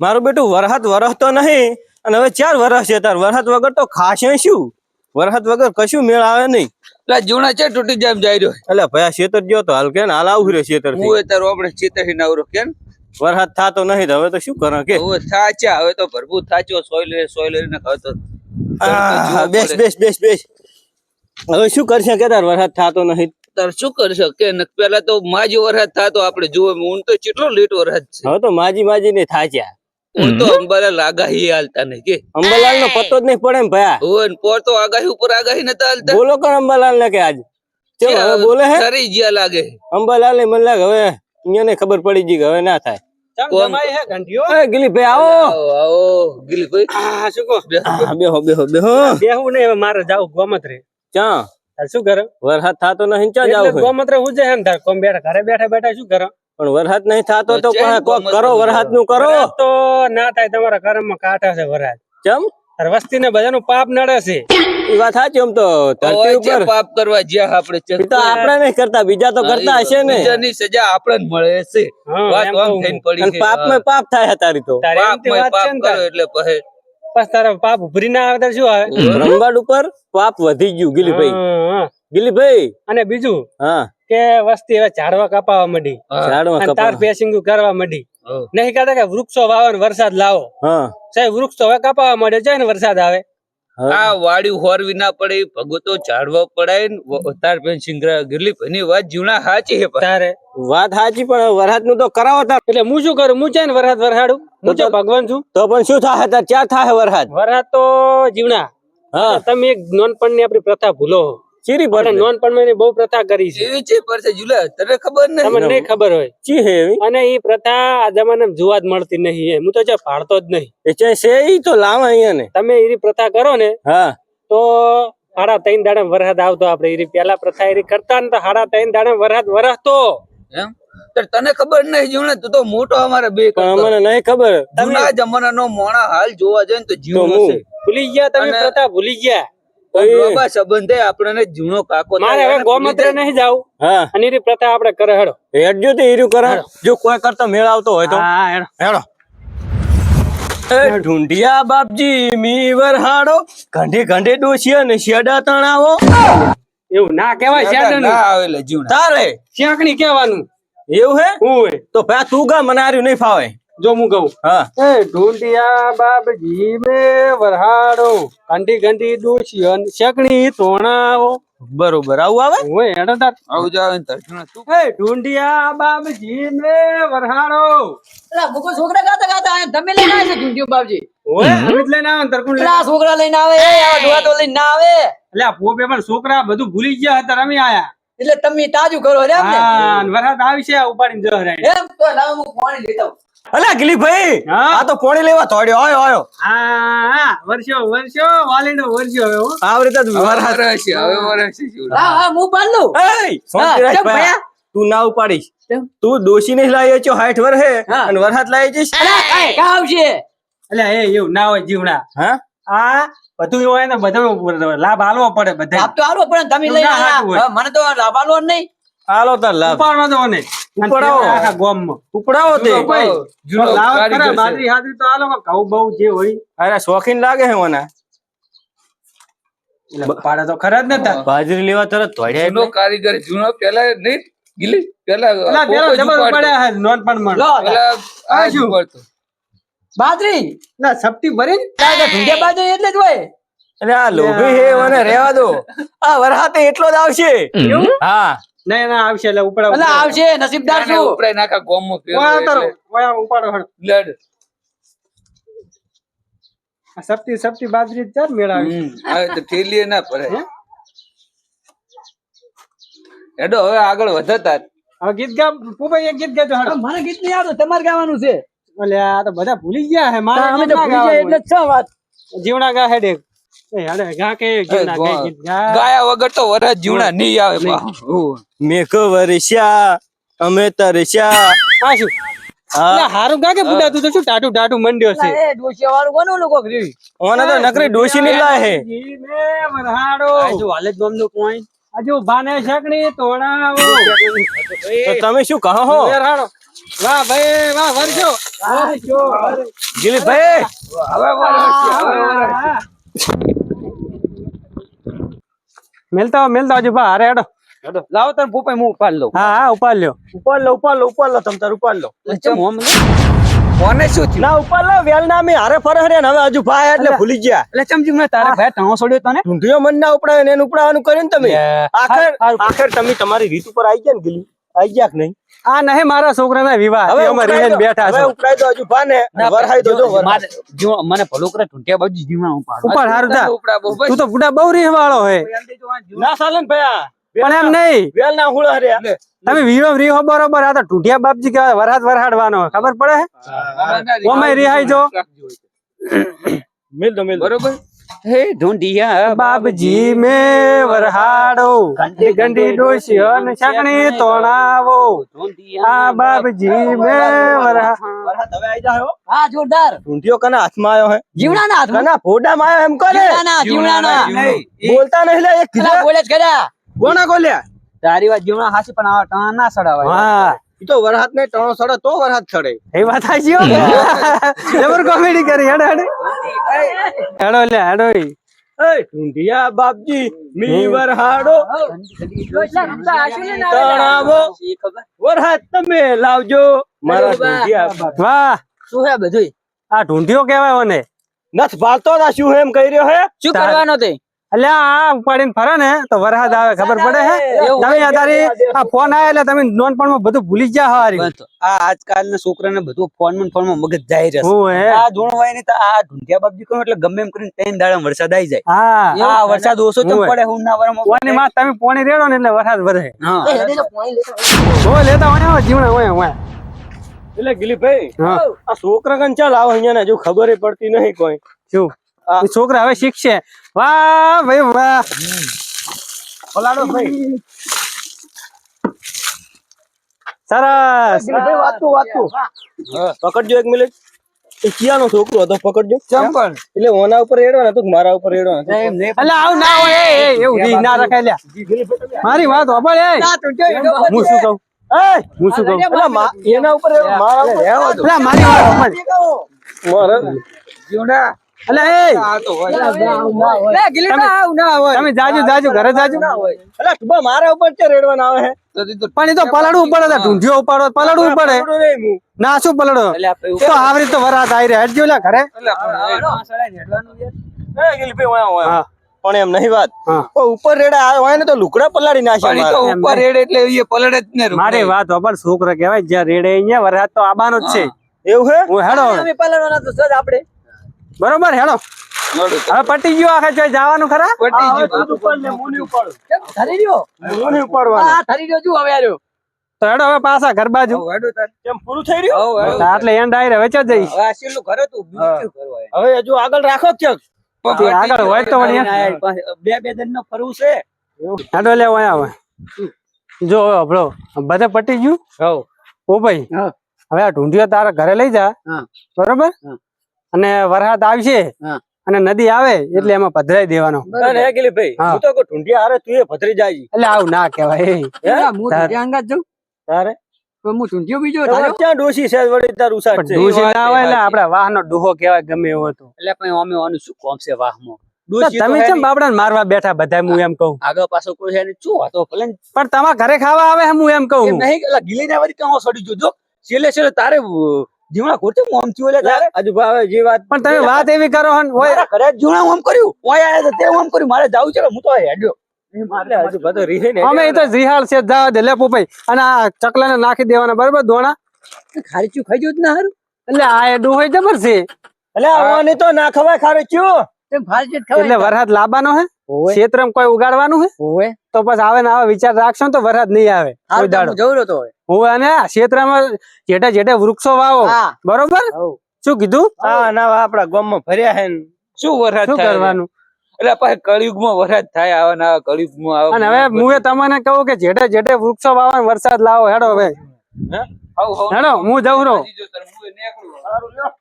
મારું બેટું વરહત વરસતો નહીં અને હવે 4 વર્ષ છે તાર વરહત વગર તો ખાશે શું? વરહત વગર કશું મેળ આવે નહીં. એટલે જૂના છે તૂટી જાય જાય રહ્યો એટલે ભયા શેતર ગયો તો હાલ કે હાલ આવું રે શેતર હું તારો આપણે ચેતરી નવરો કેમ વરહત થાતો નહીં તો હવે તો શું કરે કે હવે થાચ્યા હવે તો ભરપૂર થાચ્યો સોય ને કહો તો બેસ બેસ બેસ બેસ હવે શું કરશે કે તાર વરહત થાતો નહીં તાર શું કરશે કે પેલા તો માજી વરસાદ થાતો આપણે જોવે હું તો કેટલો લેટ વરસાદ છે હવે તો માજી ને થાચ્યા હું તો અંબાલાલ આગાહી હાલતા નહીં કે અંબાલાલ નો પત્તો જ નહીં પડે ને ભયા હોય પોર તો આગાહી ઉપર આગાહી નતા હાલતા બોલો કર અંબાલાલ ને કે આજ ચલો હવે બોલે હે સરી જ્યા લાગે અંબાલાલ ને મને લાગે હવે અહીંયા ખબર પડી ગઈ કે હવે ના થાય જમાઈ હે ઘંટીઓ એ ગિલી ભાઈ આવો આવો ગિલી ભાઈ શું કહો બેહો બેહો બેહો બેહું નહીં મારે જાવ ગોમત્રે ચા શું કરે વરસાદ થાતો નહીં ચા જાવ ગોમત્રે હું જાય એમ તાર કોમ બેઠા ઘરે બેઠા બેઠા શું કરો પણ વરસાદ નહીં થાતો તો કોક કરો વરસાદ નું કરો તો ના થાય તમારા કર્મમાં કાંટા છે વરસાદ ચમ તાર વસ્તી ને બધાનું પાપ નડે છે એ વાત સાચી આમ તો ધરતી ઉપર પાપ કરવા જ્યાં આપણે તો આપણે નહીં કરતા બીજા તો કરતા હશે ને બીજાની સજા આપણને મળે છે વાત આમ થઈને પડી છે પાપમાં પાપ થાય તારી તો પાપમાં પાપ કરો એટલે પછી બસ તારા પાપ ઉભરી ના આવે તાર શું આવે બ્રહ્માંડ ઉપર પાપ વધી ગયું ગિલીભાઈ અને બીજું હા કે વસ્તી હવે ઝાડવા કાપાવા માંડી ઝાડવા તાર પેસિંગ કરવા માંડી નહીં કહેતા કે વૃક્ષો વાવો વરસાદ લાવો હા સાહેબ વૃક્ષો હવે કાપાવા માંડે છે ને વરસાદ આવે આ વાડી હોરવી ના પડે ભગતો ઝાડવા પડાય ને તાર પેન્સિંગ ગિરલી ભાઈની વાત જીવના સાચી છે તારે વાત સાચી પણ વરસાદ નું તો કરાવો તાર એટલે હું શું કરું હું છે ને વરસાદ વરસાડું હું તો ભગવાન છું તો પણ શું થાય તાર ક્યાં થાય વરસાદ તો જીવના હા તમે એક નોનપણ ની આપણી પ્રથા ભૂલો ચીરી પર નોનપણ માં બહુ પ્રથા કરી છે એવી છે પર જુલા તને ખબર નહીં તમને નહીં ખબર હોય ચી હે એવી અને એ પ્રથા આ જમાનામાં જોવા જ મળતી નહીં હું તો છે પાડતો જ નહીં એ છે ઈ તો લાવ અહીંયા ને તમે એની પ્રથા કરો ને હા તો 3.5 દાડે વરસાદ આવતો આપડે એની પેલા પ્રથા એની કરતા ને તો 3.5 દાડે વરસાદ વરસતો એમ તને ખબર નહીં જીવને તું તો મોટો અમારે બે મને નહીં ખબર જૂના જમાનાનો મોણા હાલ જોવા જાય ને તો જીવનો છે ભૂલી ગયા તમે પ્રથા ભૂલી ગયા બાબા સંબંધે આપણને જૂનો કાકો મારે હવે ગોમત્રે નહીં જાવ હા અને એની પ્રથા આપણે કરે હેડો હેડજો તો હીરું કરે જો કોઈ કરતા મેળ આવતો હોય તો હા હેડો ઢૂંઢિયા બાપજી મી વરહાડો ઘંટે ઘંટે ડોસિયા ને શેડા તણાવો એવું ના કહેવાય શેડા ના આવેલા જીવના તારે શેકણી કહેવાનું એવું હે હું તો ભાઈ તું ગા મને આર્યું નહીં ફાવે જો હું કહું હા એ ઢૂંઢિયા બાપજી મે વરહાડો ઘંટી ઘંટી ડોસિયા ને શેકણી તોણાવો બરોબર આવું આવે ઓય હેડો તાર આવું જાવ ને તરજુણા તું એ ઢૂંઢિયા બાપજી મે વરહાડો એલા મુકો છોકરા ગાતા ગાતા આયા તમે લઈને આવ્યા છો ઢૂંઢિયો બાપજી ઓય અમિત લઈને આવે તરકું એલા છોકરા લઈને આવે એ આવા ડોહા તો લઈને ના આવે એટલે આ પોપે પણ છોકરા બધું ભૂલી ગયા હતા રમી આયા એટલે તમે તાજુ કરો રે એમ ને હા વરસાદ આવી છે ઉપાડીને જહ રહે એમ તો લાવ હું પાણી લેતા આવું. અલા ગિલી ભાઈ હા? આ તો પોણી લેવા થોડ્યો આયો હા વર્ષો વાલીનો વર્ષો હવે હો. આવી રીતે જ વરસાદ વરસી હવે વરસી જીવના હા હા હું પાડ લઉં એય, શાંતિ રાખ કેમ ભાઈ. ભયા? તું ના ઉપાડીશ કેમ? તું દોશી નહીં લાવી છો 60 વર્ષે હા. અને વરસાદ લાવી જઈશ અલા કાંઈ કાં આવશે એટલે એ એવું ના હોય જીવના હા આ બધું હોય ને બધા લાભ આલવો પડે બધા લાભ તો આલો પણ તમે એવું લઈને ના આયા. હાચું હોય. હા, મને તો લાભ આલો જ નહીં હાલો તાર લાভ ઉપાડવા દો ને ઉપાડાવો. આખા ગામમાં ઉપડાવો તે જુઓ ભાઈ, જૂનો લાવ કારીગર ખરા, છે. બાજરી હાજરી તો આલો કે ઘઉં બહુ જે હોય અરે શોખીન લાગે હે મને એટલે પાડે તો ખરા જ નતા બાજરી લેવા તરત ધોડ્યા જૂનો કારીગર જૂનો પેલા નહીં ગિલી પેલા પેલા પોપો જ જબર ઉપાડતો. પડ્યા હે નોનપણમાં. લો પેલા આ શું? ઉપાડતો. બાજરી એટલે સપટી ભરીને કાંઈ તો ઢૂંઢિયા બાજરી એટલે જ હોય એટલે આ લોભી હે મને રહેવા દો આ વરસાદ એટલો જ આવશે હા ના ના આવશે એટલે ઉપડાવ એટલે આવશે નસીબદાર નાના છું ઉપરાય નાખા ગોમમાં ફેરવે ઓયા ઉતારો, એટલે ઓયા ઉપાડો હળ. લડ. આ સપટી બાજરી ચાર મેળાવી હવે તો થેલીએ ના ભરાય. હેડો હવે આગળ વધતા હવે ગીત ગા પોપાઈ એક ગીત ગાજો હળ. મને ગીત નહીં આવતું તમારે ગાવાનું છે એટલે આ તો બધા ભૂલી ગયા હે મારે અમે કેમ તો ના ભૂલી જાય ગાવાનું એટલે જ છે વાત હોય? જીવણા ગા હેડે એ હેડે ગા કે જીવણા ગા ગીત ગા ગાયા વગર તો વરસ જીવણા નહીં આવે પાછું. મેઘ વરસ્યા અમે તરસ્યા આ શું હા એટલે હારું ગા કે બુડા તું તો શું ટાટું મંડ્યો છે એ ડોશિયા વાળું કોનું લોકો ગ્રીવી ઓને તો નકરી ડોશી ની લાય હે જીને વરહાડો આજુ હાલે જ ગમનો પોઈન્ટ આજુ ભાને શકણી તોડાવો તો તમે શું કહો હો વરહાડો વાહ ભાઈ વાહ વરસો ગિલીપભાઈ મેલતા હજુ બા હારે હેડો લાવો તાર ભૂપાઈ હું ઉપાડ લઉં હા હા ઉપાડ લ્યો ઉપર લો તમ તાર ઉપર લો ચમ હોમ લે. કોને શું થયું ના ઉપર લો વેલ ના મે હારે ફરે હરે ને હવે હજુ ભાઈ એટલે ભૂલી ગયા એટલે ચમચી મેં તારા ભાઈ ટાણો છોડ્યો તને ઢૂંઢીઓ મન ના ઉપડાવે ને એને ઉપડાવવાનું કર્યું ને તમે આખર તમે તમારી રીત ઉપર આવી ગયા ને ગિલી આવી ગયા કે નહીં આ નહીં મારા છોકરાના વિવાહ હવે તેમાં રીહેન બેઠા હવે છે ઉપડાઈ દો હજુ ભાને વરહાઈ દો જો વરહાઈ. મારે જો મને ભલું કરે ઢૂંઢ્યા બાજુ જીવવા ઉપાડ ઉપર હારું જા ઉપડા બહુ તું તો બુડા બહુ રીહ વાળો હે ના ચાલે ને ભયા પણ એમ નહીં વેલ ના હુળ હરે તમે વીરો રીહો બરોબર આ તો ઢૂંઢિયા બાપજી કે વરહાડવાનો ખબર પડે હે ઓમે રિહાઈ જો મિલ દો બરોબર હે ઢૂંઢિયા બાપજી મે વરહાડો ઘંટી ઘંટી ડોશીઓ ને શકણી તોણાવો આ બાપજી મે વરહાદ હવે આવી જાયો હા જોરદાર ઢૂંઢીઓ કના હાથમાં આવ્યો હે જીવડાના હાથમાં કના ફોડામાં આવ્યો એમ કરે જીવડાના બોલતા નહીં લે એક પેલા બોલે જ કર્યા કોના કોલ્યા તારી વાત જીવણા હાસી પણ આ ટાણા ના સડાવાય હા ઈ તો વરહાદ ને ટણો સડે તો વરહાદ ચડે એ વાત આજી હો જબર કોમેડી કરી હેડો હેડો લે હેડો એ ઢૂંઢિયા બાપજી મી વરહાડો તણાવો વરહાદ તમે લાવજો મારા ઢૂંઢિયા બાપ વાહ શું હે બધું આ ઢૂંઢિયો કહેવાય ઓને નથ ભાળતો ના શું એમ કહી રહ્યો હે શું કરવાનો તે અલ્યા આ ઉપાડીને ફરે ને તો વરસાદ આવે ખબર પડે હે તમે તારી આ ફોન આવે એટલે તમે નોનપણમાં બધું ભૂલી જ જા હારી આ આજકાલના છોકરાને બધું ફોનમાં મગજ જાય રહેશે હું હે આ ધૂણવાય ને તો આ ઢૂંઢિયા બાપજી કહો એટલે ગમે એમ કરીને 3 દાડા વરસાદ આવી જાય હા આ વરસાદ ઓછો ચમ પડે હું ના વરમાં ઓની માં તમે પોણી રેડો ને એટલે વરસાદ વરસે હા હો લેતા હોય જીવણા હોય એટલે ગિલીભાઈ હા આ છોકરા કન ચાલ આવો અહીંયા ને હજુ ખબર પડતી નહીં કોઈ શું એ છોકરા હવે શીખશે વાહ ભાઈ વાહ પલાડો ભાઈ સરસ ગિલીભાઈ વાતું પકડજો એક મિનિટ એ કિયાનો છોકરો હતો પકડજો ચંપલ એટલે ઓના ઉપર રેડવાનો હતો કે મારા ઉપર રેડવાનો એમ ને એટલે આવ ના હોય એવું રી ના રખાય લ્યા મારી વાત હોબળ એ હું શું કહું હું શું કહું એના ઉપર મારા ઉપર રહેવા દો એટલે મારી વાત હોબળ મારા જીવડા એટલે એ આ તો હોય લે ગિલીબા આવ ના હોય તમે જાજુ ઘરે જાજુ એટલે તું મારા ઉપર છે રેડવાના આવે હે પણ એ તો પલડવું પડે ઢૂંઢિયો ઉપાડો પલડવું પડે પકડો નહીં હું. ના શું પલડો તો આવરી તો વરાત આવી રહ્યા હેડજો લ્યા ઘરે એ ગિલીભાઈ ઓયા ઓયા. હા પણ એમ નહીં વાત હા ઓ ઉપર રેડા હોય ને તો લુકડા પલાળી નાખ્યા મારા. ઉપર રેડ એટલે એ પલડે જ ને મારી વાત હોબળ છોકરો કહેવાય જ્યાં રેડે અહીંયા વરસાદ તો આબાનો જ છે એવું હે હું હેડો અમે પલાળવાના તો સજ આપણે બરોબર હેડો હવે પટી ગયો આખા ચોય જવાનું ખરા પટી હવે ગયું તું ઉપર લે, હું નહીં ઉપાડું. ધરી રહ્યો હું નહીં ઉપાડવાનો. હા ધરી રહ્યો જો હવે આર્યો તો હેડો હવે પાછા ઘર બાજુ કેમ પૂરું થઈ રહ્યું એટલે એન્ડ આવી હવે ચો જઈશ આ છેલ્લું ઘરે તું બીજું શું કરવા હવે હજુ આગળ રાખો ક્યાંક તે આગળ હોય તો વળી બે દિન નો ફરવું છે હેડો લે ઓયા હવે જો હબળો બધે પટી ગયું હવ ઓ ભાઈ હા. હવે આ ઢૂંઢિયો તારા ઘરે લઈ જા હા. બરોબર હા. અને વરસાદ આવશે હા. અને નદી આવે એટલે એમાં પધરાઈ દેવાનો અને હે ગિલીભાઈ, હા. હું તો કહું ઢૂંઢિયા હારે તું એ ભત્રી જાય એટલે આવું ના કહેવાય હે? હું ધ્યાન અંગાત જાઉં તારે તો હું ઢૂંઢ્યો બીજો તમારે ક્યાં ડોશી છે વળી તારું ઉસાટ પણ છે ડૂસી ના હોય એટલે આપડે વાહનો ડૂહો કહેવાય ગમે એવો હતો એટલે પણ અમે આનું શું કોમ છે વાહમાં તો ડોશી તો તમે હે કેમ નહીં. બાપડા મારવા બેઠા બધા હું એમ કહું આગળ પાછો કોઈ છે નહીં. શું હતો ભલે ને પણ તમારા ઘરે ખાવા આવે હું એમ એમ કહું નહીં કે ગીલી ના વળી ક્યાં સડી જોજો છેલ્લે તારે જીવણા ખોટે હું આમ થયું એટલે તારે હજુ ભાવે જે વાત પણ તમે વાત એવી કરો હન ઓય મારા ઘરે જ જીવણા હું આમ કર્યું ઓય આયા તો તે હું આમ કર્યું મારે જાવું છે હું તો હેડ્યો એટલે હજુ બધો રીહે ને અમે એ તો રિહાળ છે જવા દે લે પોપાઈ અને આ ચકલાને નાખી દેવાના બરોબર દોણા ખારીચું ખાઈ જવું જ ના હારું એટલે આ એ ડૂહો જબર છે એટલે આવવાની તો ના ખવાય ખારે ક્યું તેમ ફારજત એટલે ખવાય વરસાદ લાવવાનો હે ક્ષેત્રમાં કોઈ ઉગાડવાનું હે ઓવે તો પછી આવે ને આવા વિચાર રાખશો ને તો વરસાદ નહીં આવે કોઈ હારું દાડો જવું રહ્યો તો હવે હું અને આ ક્ષેત્રમાં જેઠે જેઠે વૃક્ષો વાવો હા બરોબર શું કીધું હા ના આપડા ગામમાં ભર્યા હે ને. શું વરસાદ શું થાય કરવાનું એટલે પછી કળિયુગમાં વરસાદ થાય આવા ના કળિયુગમાં આવા અને હવે હું એ તમને કહું કે જેઠે જેઠે વૃક્ષો વાવવાનો વરસાદ લાવો હેડો હવે હવ હેડો હું જઉં રહું નીકળું.